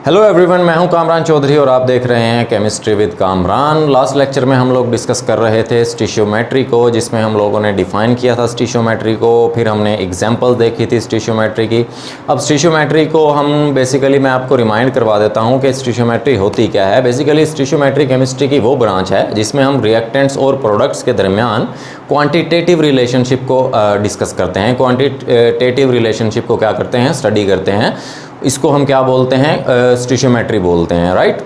Hello everyone, मैं हूं कामरान चौधरी और आप देख रहे हैं chemistry with Kamran. Last lecture में हम लोग डिस्कस कर रहे थे स्टिशियोमेट्री को, जिसमें हम लोगों ने डिफ़ाइन किया था स्टिशियोमेट्री को, फिर हमने एग्जांपल देखी थी स्टिशियोमेट्री की। अब स्टिशियोमेट्री को हम बेसिकली, मैं आपको रिमाइंड करवा देता हूं कि स्टिशियोमेट्री होती क्या है। बेसिकली स्टिशियोमेट्री केमिस्ट्री की वो ब्रांच है जिसमें हम रिएक्टेंट्स और प्रोडक्ट्स के दरमियान क्वांटिटेटिव रिलेशनशिप को डिस्कस करते हैं। क्वांटिटेटिव रिलेशनशिप को क्या करते हैं, स्टडी करते हैं। इसको हम क्या बोलते हैं, स्टिशियोमेट्री बोलते हैं, राइट।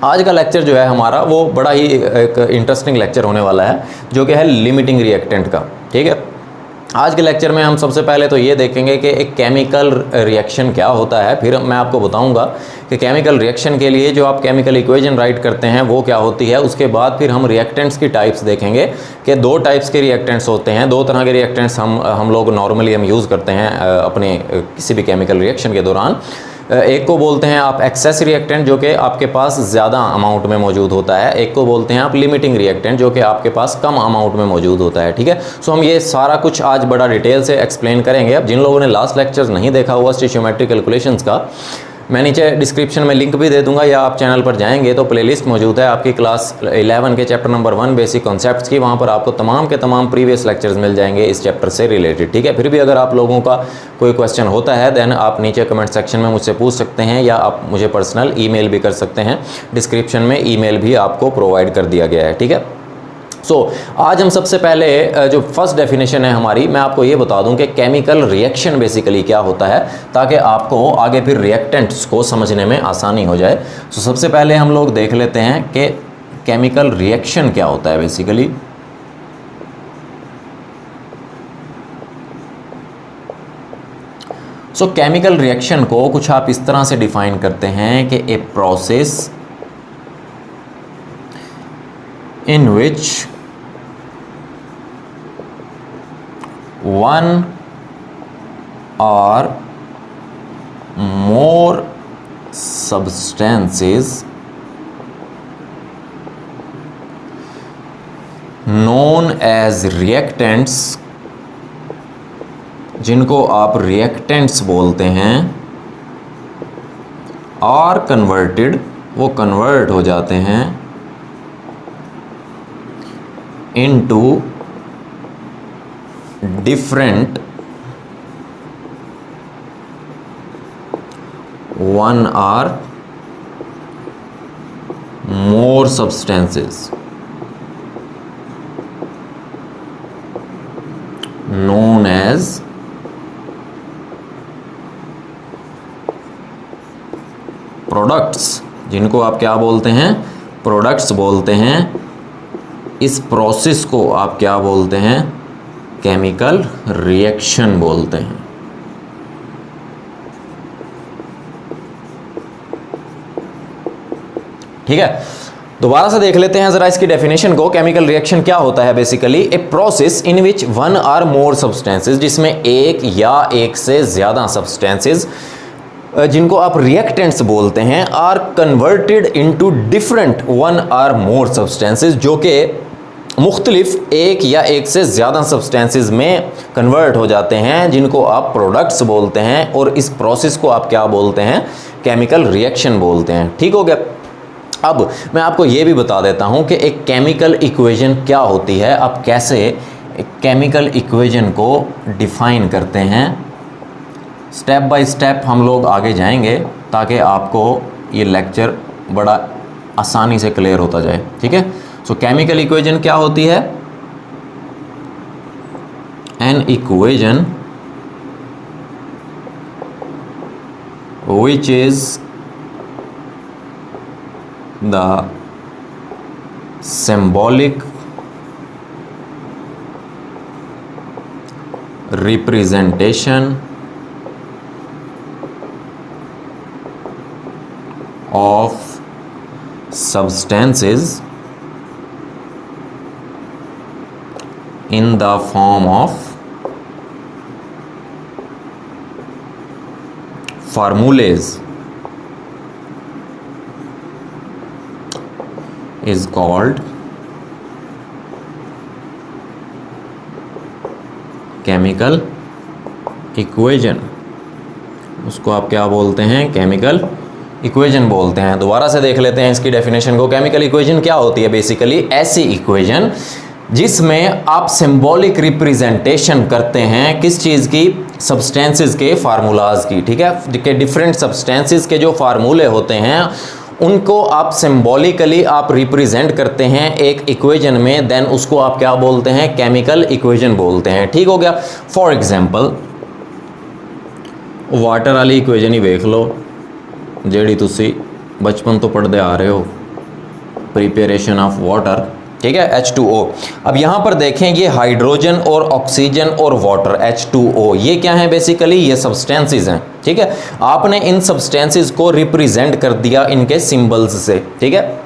आज का लेक्चर जो है हमारा वो बड़ा ही एक इंटरेस्टिंग लेक्चर होने वाला है, जो कि है लिमिटिंग रिएक्टेंट का। ठीक है, आज के लेक्चर में हम सबसे पहले तो ये देखेंगे कि एक केमिकल रिएक्शन क्या होता है। फिर मैं आपको बताऊंगा कि केमिकल रिएक्शन के लिए जो आप केमिकल इक्वेशन राइट करते हैं वो क्या होती है। उसके बाद फिर हम रिएक्टेंट्स की टाइप्स देखेंगे कि दो टाइप्स के रिएक्टेंट्स होते हैं, दो तरह के रिएक्टेंट्स हम लोग नॉर्मली यूज़ करते हैं अपने किसी भी केमिकल रिएक्शन के दौरान। एक को बोलते हैं आप एक्सेस रिएक्टेंट, जो कि आपके पास ज़्यादा अमाउंट में मौजूद होता है। एक को बोलते हैं आप लिमिटिंग रिएक्टेंट, जो कि आपके पास कम अमाउंट में मौजूद होता है। ठीक है, सो हम ये सारा कुछ आज बड़ा डिटेल से एक्सप्लेन करेंगे। अब जिन लोगों ने लास्ट लेक्चर्स नहीं देखा हुआ स्टिशियोमेट्री कैलकुलेशंस का, मैं नीचे डिस्क्रिप्शन में लिंक भी दे दूंगा, या आप चैनल पर जाएंगे तो प्लेलिस्ट मौजूद है आपकी क्लास 11 के चैप्टर नंबर 1 बेसिक कॉन्सेप्ट्स की। वहाँ पर आपको तमाम के तमाम प्रीवियस लेक्चर्स मिल जाएंगे इस चैप्टर से रिलेटेड। ठीक है, फिर भी अगर आप लोगों का कोई क्वेश्चन होता है देन आप नीचे कमेंट सेक्शन में मुझसे पूछ सकते हैं, या आप मुझे पर्सनल ईमेल भी कर सकते हैं। डिस्क्रिप्शन में ईमेल भी आपको प्रोवाइड कर दिया गया है। ठीक है, आज हम सबसे पहले जो फर्स्ट डेफिनेशन है हमारी, मैं आपको ये बता दूं कि केमिकल रिएक्शन बेसिकली क्या होता है, ताकि आपको आगे फिर रिएक्टेंट्स को समझने में आसानी हो जाए। सबसे पहले हम लोग देख लेते हैं कि केमिकल रिएक्शन क्या होता है बेसिकली। केमिकल रिएक्शन को कुछ आप इस तरह से डिफाइन करते हैं कि a process in which one or more substances known as reactants, जिनको आप रिएक्टेंट्स बोलते हैं, आर कन्वर्टेड, वो कन्वर्ट हो जाते हैं into different one or more substances known as products, जिनको आप क्या बोलते हैं, प्रोडक्ट्स बोलते हैं। इस प्रोसेस को आप क्या बोलते हैं, केमिकल रिएक्शन बोलते हैं। ठीक है, दोबारा से देख लेते हैं जरा इसकी डेफिनेशन को। केमिकल रिएक्शन क्या होता है basically, a process in which one or more substances, जिसमें एक या एक से ज्यादा सब्सटेंसेस, जिनको आप रिएक्टेंट्स बोलते हैं, are converted into different one or more substances, जो कि मुख्तलिफ एक या एक से ज़्यादा सब्सटेंसेस में कन्वर्ट हो जाते हैं, जिनको आप प्रोडक्ट्स बोलते हैं। और इस प्रोसेस को आप क्या बोलते हैं, केमिकल रिएक्शन बोलते हैं। ठीक हो गया। अब मैं आपको ये भी बता देता हूँ कि एक केमिकल इक्वेशन क्या होती है, आप कैसे एक केमिकल इक्वेशन को डिफाइन करते हैं। स्टेप बाय स्टेप हम लोग आगे जाएंगे ताकि आपको ये लेक्चर बड़ा आसानी से क्लियर होता जाए। ठीक है, सो केमिकल इक्वेशन क्या होती है, an equation which is the symbolic representation of substances in the form of formulas is called chemical equation, उसको आप क्या बोलते हैं? केमिकल इक्वेशन बोलते हैं। दोबारा से देख लेते हैं इसकी डेफिनेशन को। केमिकल इक्वेशन क्या होती है? बेसिकली ऐसी इक्वेशन जिसमें आप सिंबॉलिक रिप्रेजेंटेशन करते हैं किस चीज़ की? सब्सटेंसेस के फार्मूलाज की, ठीक है, कि डिफरेंट सब्सटेंसेस के जो फार्मूले होते हैं उनको आप सिंबॉलिकली आप रिप्रेजेंट करते हैं एक इक्वेशन में, देन उसको आप क्या बोलते हैं? केमिकल इक्वेशन बोलते हैं। ठीक हो गया। फॉर एग्जांपल वाटर वाली इक्वेशन ही देख लो, जेडी तुसी बचपन तो पढ़ते आ रहे हो, प्रिपरेशन ऑफ वाटर, ठीक है, H2O। अब यहाँ पर देखें ये हाइड्रोजन और ऑक्सीजन और वाटर H2O, ये क्या है? बेसिकली ये सब्सटेंसेस हैं, ठीक है। आपने इन सब्सटेंसेस को रिप्रेजेंट कर दिया इनके सिंबल्स से, ठीक है।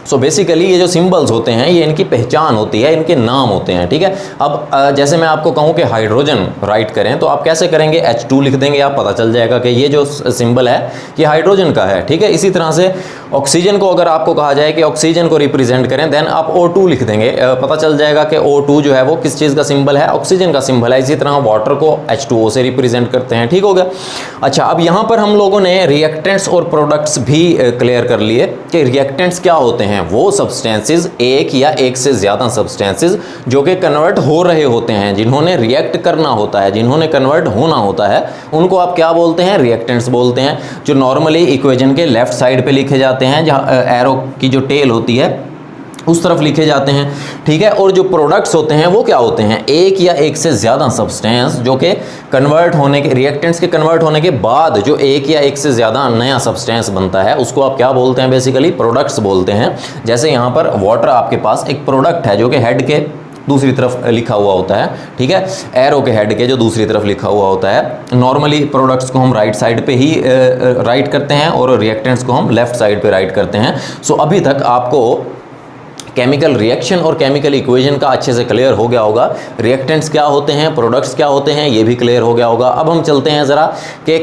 सो बेसिकली ये जो सिंबल्स होते हैं ये इनकी पहचान होती है, इनके नाम होते हैं, ठीक है। अब जैसे मैं आपको कहूँ कि हाइड्रोजन राइट करें तो आप कैसे करेंगे? H2 लिख देंगे, आप पता चल जाएगा कि ये जो सिंबल है ये हाइड्रोजन का है, ठीक है। इसी तरह से ऑक्सीजन को अगर आपको कहा जाए कि ऑक्सीजन को रिप्रेजेंट करें, देन आप O2 लिख देंगे, पता चल जाएगा कि O2 जो है वो किस चीज़ का सिंबल है? ऑक्सीजन का सिंबल है। इसी तरह वाटर को H2O से रिप्रेजेंट करते हैं, ठीक हो गया। अच्छा, अब यहाँ पर हम लोगों ने रिएक्टेंट्स और प्रोडक्ट्स भी क्लियर कर लिए कि रिएक्टेंट्स क्या होते हैं। वो सब्सटेंसेस, एक या एक से ज़्यादा सब्सटेंसेस जो कि कन्वर्ट हो रहे होते हैं, जिन्होंने रिएक्ट करना होता है, जिन्होंने कन्वर्ट होना होता है, उनको आप क्या बोलते हैं? रिएक्टेंट्स बोलते हैं। जो नॉर्मली इक्वेशन के लेफ्ट साइड पे लिखे जाते हैं, जहाँ एरो की जो टेल होती है उस तरफ लिखे जाते हैं, ठीक है। और जो प्रोडक्ट्स होते हैं वो क्या होते हैं? एक या एक से ज़्यादा सब्सटेंस जो कि कन्वर्ट होने के, रिएक्टेंट्स के कन्वर्ट होने के बाद जो एक या एक से ज़्यादा नया सब्सटेंस बनता है उसको आप क्या बोलते हैं? बेसिकली प्रोडक्ट्स बोलते हैं। जैसे यहाँ पर वाटर आपके पास एक प्रोडक्ट है जो कि हेड के दूसरी तरफ लिखा हुआ होता है, ठीक है, एरो के हेड के जो दूसरी तरफ लिखा हुआ होता है। नॉर्मली प्रोडक्ट्स को हम राइट साइड पे ही राइट करते हैं और रिएक्टेंट्स को हम लेफ्ट साइड पे राइट करते हैं। सो अभी तक आपको केमिकल रिएक्शन और केमिकल इक्वेशन का अच्छे से क्लियर हो गया होगा। रिएक्टेंट्स क्या होते हैं, प्रोडक्ट्स क्या होते हैं, ये भी क्लियर हो गया होगा। अब हम चलते हैं ज़रा कि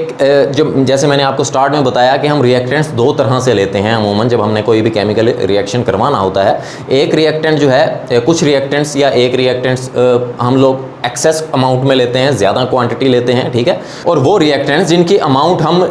जो जैसे मैंने आपको स्टार्ट में बताया कि हम रिएक्टेंट्स दो तरह से लेते हैं अमूमन जब हमने कोई भी केमिकल रिएक्शन करवाना होता है। एक रिएक्टेंट जो है, कुछ रिएक्टेंट्स या एक रिएक्टेंट्स हम लोग एक्सेस अमाउंट में लेते हैं, ज़्यादा क्वांटिटी लेते हैं, ठीक है। और वो रिएक्टेंट्स जिनकी अमाउंट हम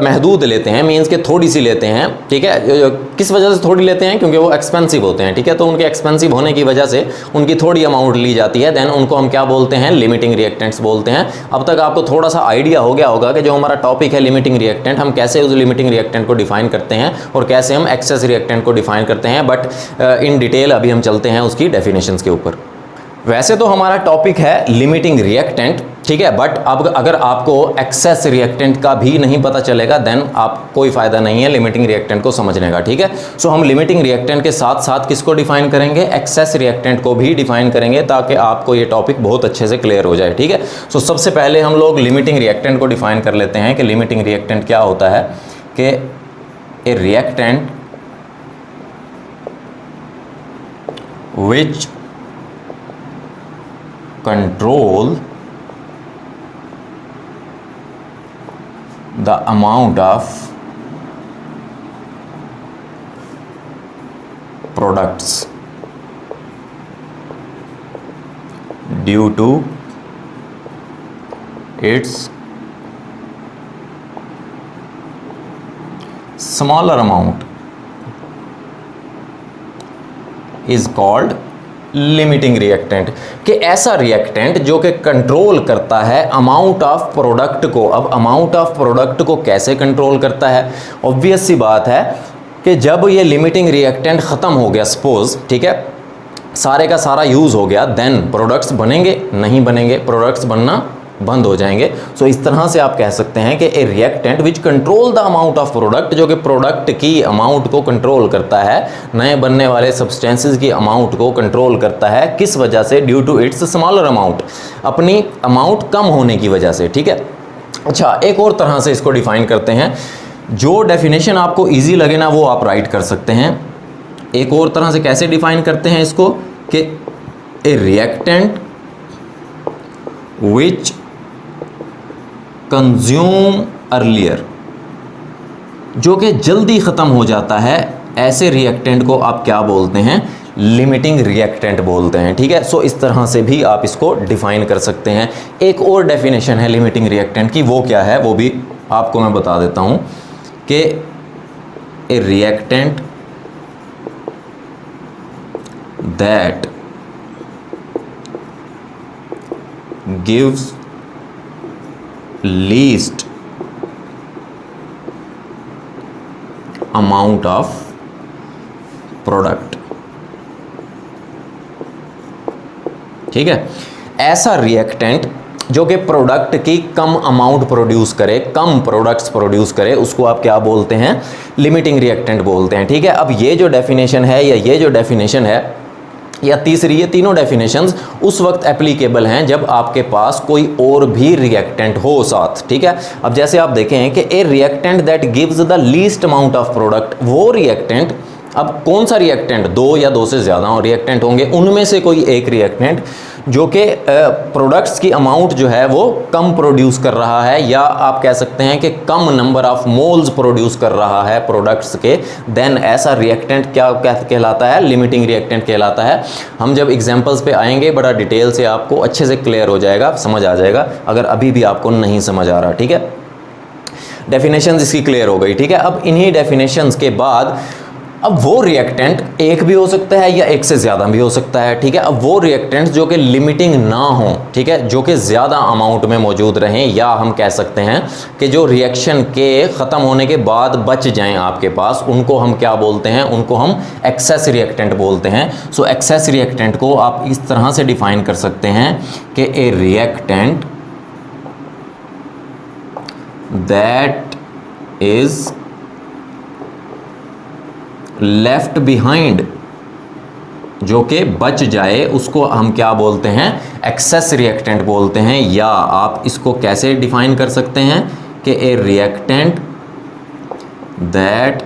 महदूद लेते हैं, मीन्स के थोड़ी सी लेते हैं, ठीक है। किस वजह से थोड़ी लेते हैं? क्योंकि वो एक्सपेंसिव होते हैं, ठीक है। तो उनके एक्सपेंसिव होने की वजह से उनकी थोड़ी अमाउंट ली जाती है, देन उनको हम क्या बोलते हैं? लिमिटिंग रिएक्टेंट्स बोलते हैं। अब तक आपको थोड़ा सा आइडिया हो गया होगा कि जो हमारा टॉपिक है लिमिटिंग रिएक्टेंट, हम कैसे उस लिमिटिंग रिएक्टेंट को डिफाइन करते हैं और कैसे हम एक्सेस रिएक्टेंट को डिफाइन करते हैं। बट इन डिटेल अभी हम चलते हैं उसकी डेफिनेशंस के ऊपर। वैसे तो हमारा टॉपिक है लिमिटिंग रिएक्टेंट, ठीक है, बट अब अगर आपको एक्सेस रिएक्टेंट का भी नहीं पता चलेगा देन आप कोई फ़ायदा नहीं है लिमिटिंग रिएक्टेंट को समझने का, ठीक है। सो हम लिमिटिंग रिएक्टेंट के साथ साथ किसको डिफाइन करेंगे? एक्सेस रिएक्टेंट को भी डिफाइन करेंगे ताकि आपको ये टॉपिक बहुत अच्छे से क्लियर हो जाए, ठीक है। सो सबसे पहले हम लोग लिमिटिंग रिएक्टेंट को डिफाइन कर लेते हैं कि लिमिटिंग रिएक्टेंट क्या होता है। कि a reactant which control the amount of products due to its smaller amount is called limiting reactant. कि ऐसा रिएक्टेंट जो कि कंट्रोल करता है अमाउंट ऑफ प्रोडक्ट को। अब अमाउंट ऑफ प्रोडक्ट को कैसे कंट्रोल करता है? ऑब्वियस सी बात है कि जब ये लिमिटिंग रिएक्टेंट ख़त्म हो गया, सपोज, ठीक है, सारे का सारा यूज़ हो गया, देन प्रोडक्ट्स बनेंगे? नहीं बनेंगे, प्रोडक्ट्स बनना बंद हो जाएंगे। सो इस तरह से आप कह सकते हैं कि a reactant which control the amount of product, जो कि प्रोडक्ट की अमाउंट को कंट्रोल करता है, नए बनने वाले सब्सटेंसेस की अमाउंट को कंट्रोल करता है। किस वजह से? Due to its smaller amount, अपनी अमाउंट कम होने की वजह से, ठीक है। अच्छा, एक और तरह से इसको डिफाइन करते हैं। जो डेफिनेशन आपको ईजी लगे ना वो आप राइट कर सकते हैं। एक और तरह से कैसे डिफाइन करते हैं इसको कि a reactant which consume earlier, जो कि जल्दी ख़त्म हो जाता है, ऐसे रिएक्टेंट को आप क्या बोलते हैं? लिमिटिंग रिएक्टेंट बोलते हैं, ठीक है। सो इस तरह से भी आप इसको डिफाइन कर सकते हैं। एक और डेफिनेशन है लिमिटिंग रिएक्टेंट की, वो क्या है वो भी आपको मैं बता देता हूं कि a reactant that gives least amount of product, ठीक है। ऐसा रिएक्टेंट जो कि प्रोडक्ट की कम अमाउंट प्रोड्यूस करे, कम प्रोडक्ट्स प्रोड्यूस करे, उसको आप क्या बोलते हैं? लिमिटिंग रिएक्टेंट बोलते हैं, ठीक है। अब ये जो डेफिनेशन है या ये जो डेफिनेशन है या तीसरी, ये तीनों डेफिनेशंस उस वक्त एप्लीकेबल हैं जब आपके पास कोई और भी रिएक्टेंट हो साथ, ठीक है। अब जैसे आप देखें कि a reactant that gives the least amount of product, वो रिएक्टेंट, अब कौन सा रिएक्टेंट, दो या दो से ज़्यादा रिएक्टेंट होंगे, उनमें से कोई एक रिएक्टेंट जो कि प्रोडक्ट्स की अमाउंट जो है वो कम प्रोड्यूस कर रहा है, या आप कह सकते हैं कि कम नंबर ऑफ मोल्स प्रोड्यूस कर रहा है प्रोडक्ट्स के, देन ऐसा रिएक्टेंट क्या कहलाता है? लिमिटिंग रिएक्टेंट कहलाता है। हम जब एग्जांपल्स पे आएंगे बड़ा डिटेल से आपको अच्छे से क्लियर हो जाएगा, समझ आ जाएगा, अगर अभी भी आपको नहीं समझ आ रहा, ठीक है। डेफिनेशंस इसकी क्लियर हो गई, ठीक है। अब इन्हीं डेफिनेशंस के बाद अब वो रिएक्टेंट एक भी हो सकता है या एक से ज़्यादा भी हो सकता है, ठीक है। अब वो रिएक्टेंट जो कि लिमिटिंग ना हो, ठीक है, जो कि ज़्यादा अमाउंट में मौजूद रहें, या हम कह सकते हैं कि जो रिएक्शन के ख़त्म होने के बाद बच जाएं आपके पास, उनको हम क्या बोलते हैं? उनको हम एक्सेस रिएक्टेंट बोलते हैं। सो एक्सेस रिएक्टेंट को आप इस तरह से डिफाइन कर सकते हैं कि a reactant that is left behind, जो कि बच जाए, उसको हम क्या बोलते हैं? एक्सेस रिएक्टेंट बोलते हैं। या आप इसको कैसे डिफाइन कर सकते हैं कि a reactant that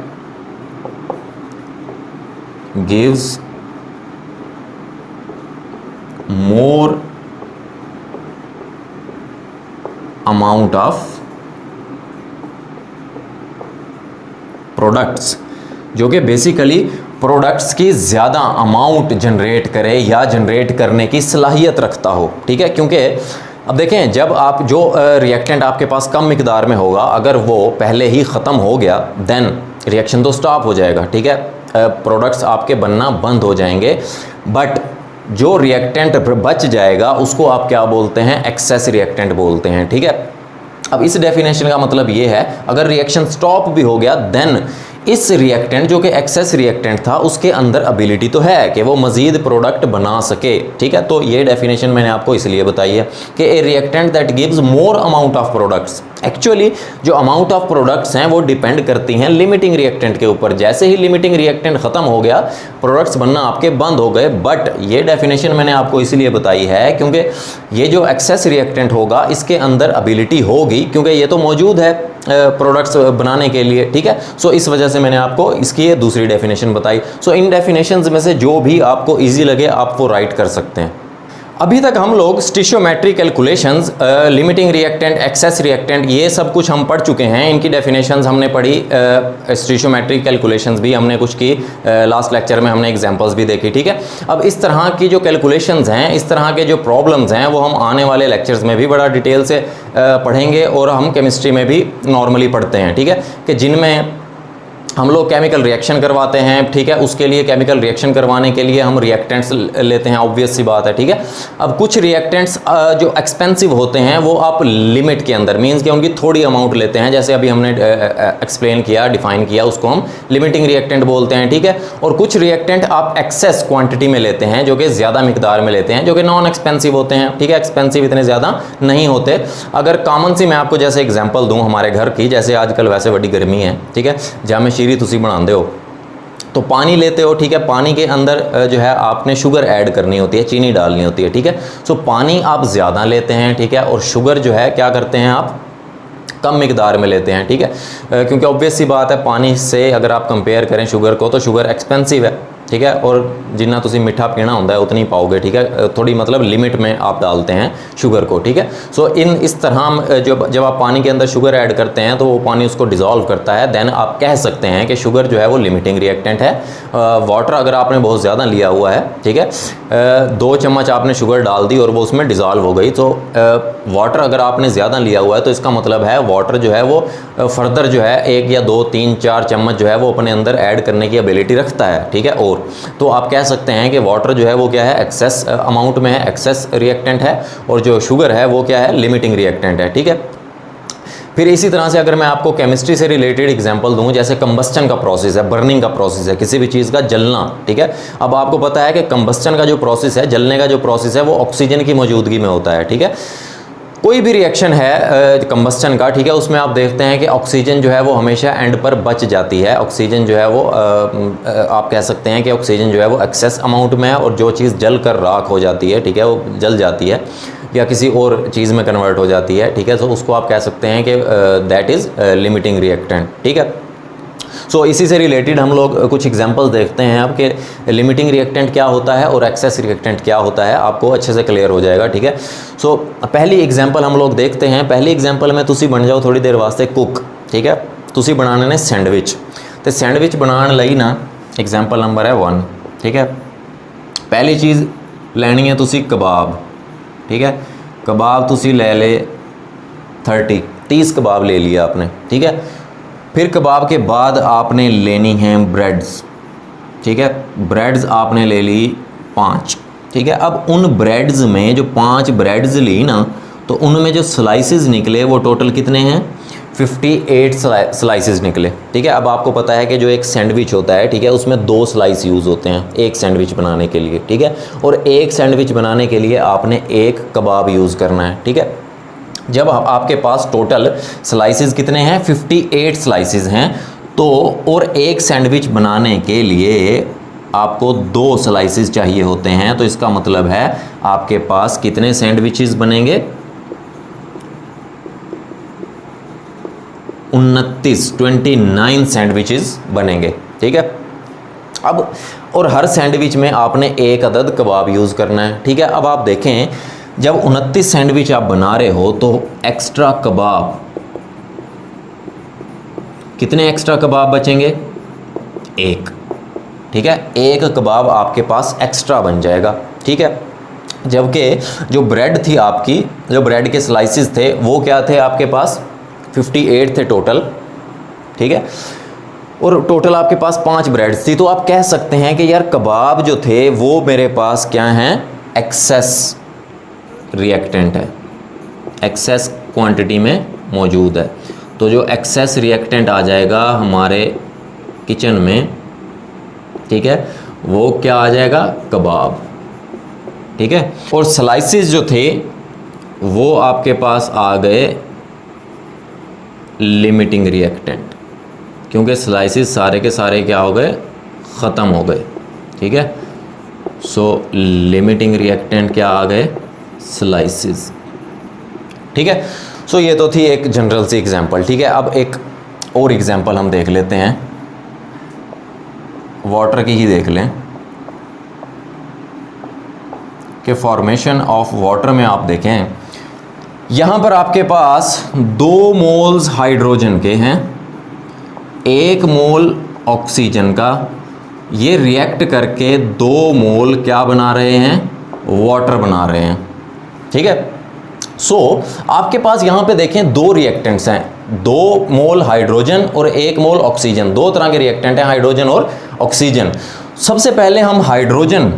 gives more amount of products, जो कि बेसिकली प्रोडक्ट्स की ज़्यादा अमाउंट जनरेट करे या जनरेट करने की सलाहियत रखता हो, ठीक है। क्योंकि अब देखें, जब आप जो रिएक्टेंट आपके पास कम मिकदार में होगा, अगर वो पहले ही ख़त्म हो गया, देन रिएक्शन तो स्टॉप हो जाएगा, ठीक है, प्रोडक्ट्स आपके बनना बंद हो जाएंगे। बट जो रिएक्टेंट बच जाएगा उसको आप क्या बोलते हैं? एक्सेस रिएक्टेंट बोलते हैं, ठीक है। अब इस डेफिनेशन का मतलब ये है, अगर रिएक्शन स्टॉप भी हो गया, देन इस रिएक्टेंट जो कि एक्सेस रिएक्टेंट था, उसके अंदर एबिलिटी तो है कि वो मज़ीद प्रोडक्ट बना सके, ठीक है। तो ये डेफिनेशन मैंने आपको इसलिए बताई है कि a reactant that gives more amount of products, actually जो अमाउंट ऑफ प्रोडक्ट्स हैं वो डिपेंड करती हैं लिमिटिंग रिएक्टेंट के ऊपर। जैसे ही लिमिटिंग रिएक्टेंट ख़त्म हो गया, प्रोडक्ट्स बनना आपके बंद हो गए। बट ये डेफिनेशन मैंने आपको इसलिए बताई है क्योंकि ये जो एक्सेस रिएक्टेंट होगा, इसके अंदर एबिलिटी होगी, क्योंकि ये तो मौजूद है प्रोडक्ट्स बनाने के लिए, ठीक है। सो इस वजह से मैंने आपको इसकी दूसरी डेफिनेशन बताई। सो इन डेफिनेशंस में से जो भी आपको इजी लगे आप वो राइट कर सकते हैं। अभी तक हम लोग stoichiometry calculations, limiting reactant, excess reactant, ये सब कुछ हम पढ़ चुके हैं। इनकी डेफिनेशंस हमने पढ़ी, स्टिशियोमेट्री कैलकुलेशंस भी हमने कुछ की, लास्ट लेक्चर में हमने एग्जांपल्स भी देखी, ठीक है। अब इस तरह की जो कैलकुलेशंस हैं, इस तरह के जो प्रॉब्लम्स हैं, वो हम आने वाले लेक्चर्स में भी बड़ा डिटेल से पढ़ेंगे, और हम केमिस्ट्री में भी नॉर्मली पढ़ते हैं, ठीक है, कि जिनमें हम लोग केमिकल रिएक्शन करवाते हैं, ठीक है। उसके लिए केमिकल रिएक्शन करवाने के लिए हम रिएक्टेंट्स लेते हैं, ऑब्वियस सी बात है, ठीक है। अब कुछ रिएक्टेंट्स जो एक्सपेंसिव होते हैं वो आप लिमिट के अंदर, मींस कि उनकी थोड़ी अमाउंट लेते हैं, जैसे अभी हमने एक्सप्लेन किया, डिफाइन किया, उसको हम लिमिटिंग रिएक्टेंट बोलते हैं, ठीक है। और कुछ रिएक्टेंट आप एक्सेस क्वांटिटी में लेते हैं, जो कि ज़्यादा मिकदार में लेते हैं, जो कि नॉन एक्सपेंसिव होते हैं, ठीक है। एक्सपेंसिव इतने ज़्यादा नहीं होते। अगर कॉमन सी मैं आपको जैसे एग्जाम्पल दूँ हमारे घर की, जैसे आजकल वैसे बड़ी गर्मी है, ठीक है, जामे तुसी बनाते हो तो पानी लेते हो, ठीक है। पानी के अंदर जो है आपने शुगर ऐड करनी होती है, चीनी डालनी होती है, ठीक है। सो पानी आप ज़्यादा लेते हैं, ठीक है, और शुगर जो है क्या करते हैं आप? कम मिकदार में लेते हैं, ठीक है, क्योंकि ऑब्वियस सी बात है, पानी से अगर आप कंपेयर करें शुगर को, तो शुगर एक्सपेंसिव है, ठीक है, और जिन्ना तुसी मिठा पीना होता है उतनी पाओगे, ठीक है, थोड़ी मतलब लिमिट में आप डालते हैं शुगर को, ठीक है। सो इस तरह जब आप पानी के अंदर शुगर ऐड करते हैं तो वो पानी उसको डिज़ोल्व करता है, देन आप कह सकते हैं कि शुगर जो है वो लिमिटिंग रिएक्टेंट है। वाटर अगर आपने बहुत ज़्यादा लिया हुआ है, ठीक है, 2 चम्मच आपने शुगर डाल दी और वो उसमें डिज़ोल्व हो गई, तो वाटर अगर आपने ज़्यादा लिया हुआ है तो इसका मतलब है वाटर जो है वो फर्दर जो है 1 या 2 3 4 चम्मच जो है वो अपने अंदर ऐड करने की एबिलिटी रखता है, ठीक है। और तो आप कह सकते हैं कि वाटर जो है वो क्या है, एक्सेस अमाउंट में है, एक्सेस रिएक्टेंट है, और जो शुगर है वो क्या है, लिमिटिंग रिएक्टेंट है, ठीक है। फिर इसी तरह से अगर मैं आपको केमिस्ट्री से रिलेटेड एग्जांपल दूं, जैसे कंबस्टन का प्रोसेस है, बर्निंग का प्रोसेस है, किसी भी चीज़ का जलना, ठीक है। अब आपको पता है कि कंबस्टन का जो प्रोसेस है, जलने का जो प्रोसेस है, वो ऑक्सीजन की मौजूदगी में होता है, ठीक है। कोई भी रिएक्शन है कंबस्टन का, ठीक है, उसमें आप देखते हैं कि ऑक्सीजन जो है वो हमेशा एंड पर बच जाती है। ऑक्सीजन जो है वो आप कह सकते हैं कि ऑक्सीजन जो है वो एक्सेस अमाउंट में है, और जो चीज़ जल कर राख हो जाती है, ठीक है, वो जल जाती है या किसी और चीज़ में कन्वर्ट हो जाती है, ठीक है, तो उसको आप कह सकते हैं कि दैट इज़ लिमिटिंग रिएक्टेंट, ठीक है। सो इसी से रिलेटेड हम लोग कुछ एग्जांपल्स देखते हैं अब कि लिमिटिंग रिएक्टेंट क्या होता है और एक्सेस रिएक्टेंट क्या होता है, आपको अच्छे से क्लियर हो जाएगा, ठीक है। सो पहली एग्जांपल हम लोग देखते हैं। पहली एग्जांपल में तुसी बन जाओ थोड़ी देर वास्ते कुक, ठीक है। तुसी बनाने ने सैंडविच, तो सैंडविच बनाने लई ना एग्जांपल नंबर है 1, ठीक है। पहली चीज़ लैनी है तुसी कबाब, ठीक है। कबाब तुसी ले ले 30 कबाब ले लिया आपने, ठीक है। फिर कबाब के बाद आपने लेनी है ब्रेड्स, ठीक है। ब्रेड्स आपने ले ली 5, ठीक है। अब उन ब्रेड्स में जो 5 ब्रेड्स ली ना, तो उनमें जो स्लाइसेस निकले वो टोटल कितने हैं, 58 स्लाइसेस निकले, ठीक है। अब आपको पता है कि जो एक सैंडविच होता है, ठीक है, उसमें 2 स्लाइस यूज़ होते हैं एक सैंडविच बनाने के लिए, ठीक है। और एक सैंडविच बनाने के लिए आपने 1 कबाब यूज़ करना है, ठीक है। जब आपके पास टोटल स्लाइसेस कितने हैं, 58 स्लाइसेस हैं, तो और एक सैंडविच बनाने के लिए आपको 2 स्लाइसेस चाहिए होते हैं, तो इसका मतलब है आपके पास कितने सैंडविचेस बनेंगे, 29 सैंडविचेस बनेंगे, ठीक है। अब और हर सैंडविच में आपने 1 अदद कबाब यूज़ करना है, ठीक है। अब आप देखें जब 29 सैंडविच आप बना रहे हो तो एक्स्ट्रा कबाब, कितने एक्स्ट्रा कबाब बचेंगे, 1, ठीक है। 1 कबाब आपके पास एक्स्ट्रा बन जाएगा, ठीक है। जबकि जो ब्रेड थी आपकी, जो ब्रेड के स्लाइसेस थे वो क्या थे आपके पास, 58 थे टोटल, ठीक है। और टोटल आपके पास 5 ब्रेड्स थी, तो आप कह सकते हैं कि यार कबाब जो थे वो मेरे पास क्या हैं, एक्सेस रिएक्टेंट है, एक्सेस क्वांटिटी में मौजूद है। तो जो एक्सेस रिएक्टेंट आ जाएगा हमारे किचन में, ठीक है, वो क्या आ जाएगा, कबाब, ठीक है। और स्लाइसेस जो थे वो आपके पास आ गए लिमिटिंग रिएक्टेंट, क्योंकि स्लाइसेस सारे के सारे क्या हो गए, ख़त्म हो गए, ठीक है। सो लिमिटिंग रिएक्टेंट क्या आ गए, स्लाइसेस, ठीक है। सो ये तो थी एक जनरल सी एग्जांपल, ठीक है। अब एक और एग्जांपल हम देख लेते हैं, वाटर की ही देख लें कि फॉर्मेशन ऑफ वाटर में आप देखें यहाँ पर आपके पास 2 मोल्स हाइड्रोजन के हैं, 1 मोल ऑक्सीजन का, ये रिएक्ट करके 2 मोल क्या बना रहे हैं, वाटर बना रहे हैं, ठीक है। सो आपके पास यहाँ पे देखें 2 रिएक्टेंट्स हैं, 2 मोल हाइड्रोजन और 1 मोल ऑक्सीजन, 2 तरह के रिएक्टेंट हैं, हाइड्रोजन और ऑक्सीजन। सबसे पहले हम हाइड्रोजन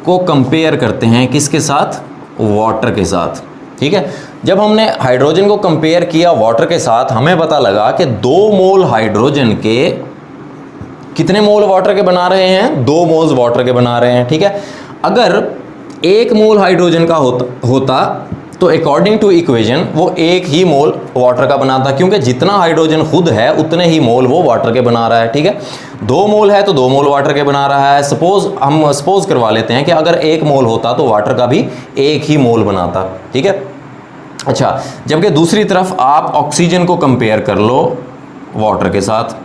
को कंपेयर करते हैं किसके साथ, वाटर के साथ, ठीक है। जब हमने हाइड्रोजन को कंपेयर किया वाटर के साथ, हमें पता लगा कि 2 मोल हाइड्रोजन के कितने मोल वाटर के बना रहे हैं, 2 मोल्स वाटर के बना रहे हैं, ठीक है। अगर 1 मोल हाइड्रोजन का होता तो अकॉर्डिंग टू इक्वेशन वो 1 ही मोल वाटर का बनाता, क्योंकि जितना हाइड्रोजन खुद है उतने ही मोल वो वाटर के बना रहा है, ठीक है। 2 मोल है तो 2 मोल वाटर के बना रहा है। हम सपोज करवा लेते हैं कि अगर 1 मोल होता तो वाटर का भी 1 ही मोल बनाता, ठीक है। अच्छा, जबकि दूसरी तरफ आप ऑक्सीजन को कंपेयर कर लो वाटर के साथ।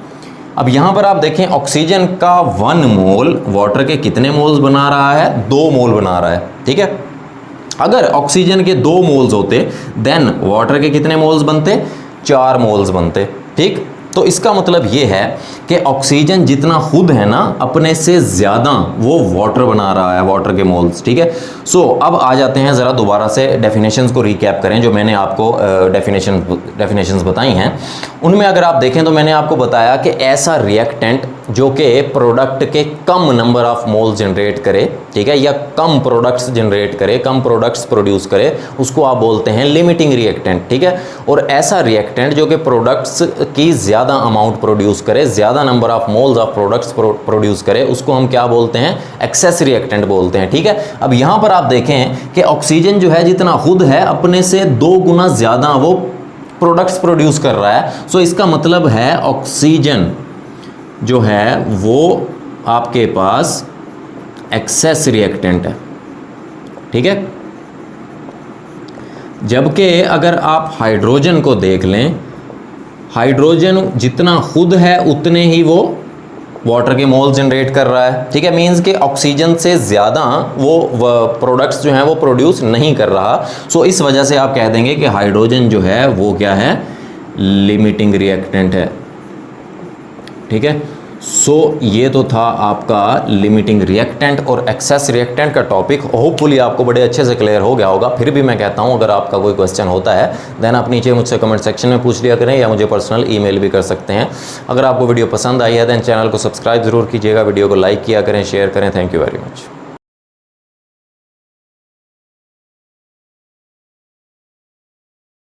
अब यहाँ पर आप देखें ऑक्सीजन का 1 मोल वाटर के कितने मोल्स बना रहा है, 2 मोल बना रहा है, ठीक है। अगर ऑक्सीजन के 2 मोल्स होते देन वाटर के कितने मोल्स बनते, 4 मोल्स बनते, ठीक। तो इसका मतलब ये है कि ऑक्सीजन जितना खुद है ना अपने से ज़्यादा वो वाटर बना रहा है, वाटर के मोल्स, ठीक है। सो अब आ जाते हैं ज़रा दोबारा से डेफिनेशंस को रिकैप करें जो मैंने आपको डेफिनेशंस बताई हैं। उनमें अगर आप देखें तो मैंने आपको बताया कि ऐसा रिएक्टेंट जो कि प्रोडक्ट के कम नंबर ऑफ मोल्स जनरेट करे, ठीक है, या कम प्रोडक्ट्स जनरेट करे, कम प्रोडक्ट्स प्रोड्यूस करे, उसको आप बोलते हैं लिमिटिंग रिएक्टेंट, ठीक है। और ऐसा रिएक्टेंट जो कि प्रोडक्ट्स की ज़्यादा अमाउंट प्रोड्यूस करे, ज़्यादा number of moles of products produce करे, उसको हम क्या बोलते हैं, एक्सेस रिएक्टेंट बोलते हैं, ठीक है। अब यहाँ पर आप देखें कि ऑक्सीजन जो है जितना खुद है अपने से 2 गुना ज़्यादा वो प्रोडक्ट्स प्रोड्यूस कर रहा है। सो इसका मतलब है ऑक्सीजन जो है वो आपके पास एक्सेस रिएक्टेंट है, ठीक है। जबकि अगर आप हाइड्रोजन को देख लें, हाइड्रोजन जितना खुद है उतने ही वो वाटर के मोल जनरेट कर रहा है, ठीक है। मींस कि ऑक्सीजन से ज़्यादा वो प्रोडक्ट्स जो हैं वो प्रोड्यूस नहीं कर रहा। सो इस वजह से आप कह देंगे कि हाइड्रोजन जो है वो क्या है, लिमिटिंग रिएक्टेंट है, ठीक है। सो ये तो था आपका लिमिटिंग रिएक्टेंट और एक्सेस रिएक्टेंट का टॉपिक। होपफुली आपको बड़े अच्छे से क्लियर हो गया होगा। फिर भी मैं कहता हूँ अगर आपका कोई क्वेश्चन होता है देन आप नीचे मुझसे कमेंट सेक्शन में पूछ लिया करें या मुझे पर्सनल ईमेल भी कर सकते हैं। अगर आपको वीडियो पसंद आई है देन चैनल को सब्सक्राइब ज़रूर कीजिएगा, वीडियो को लाइक किया करें, शेयर करें। Thank you very much.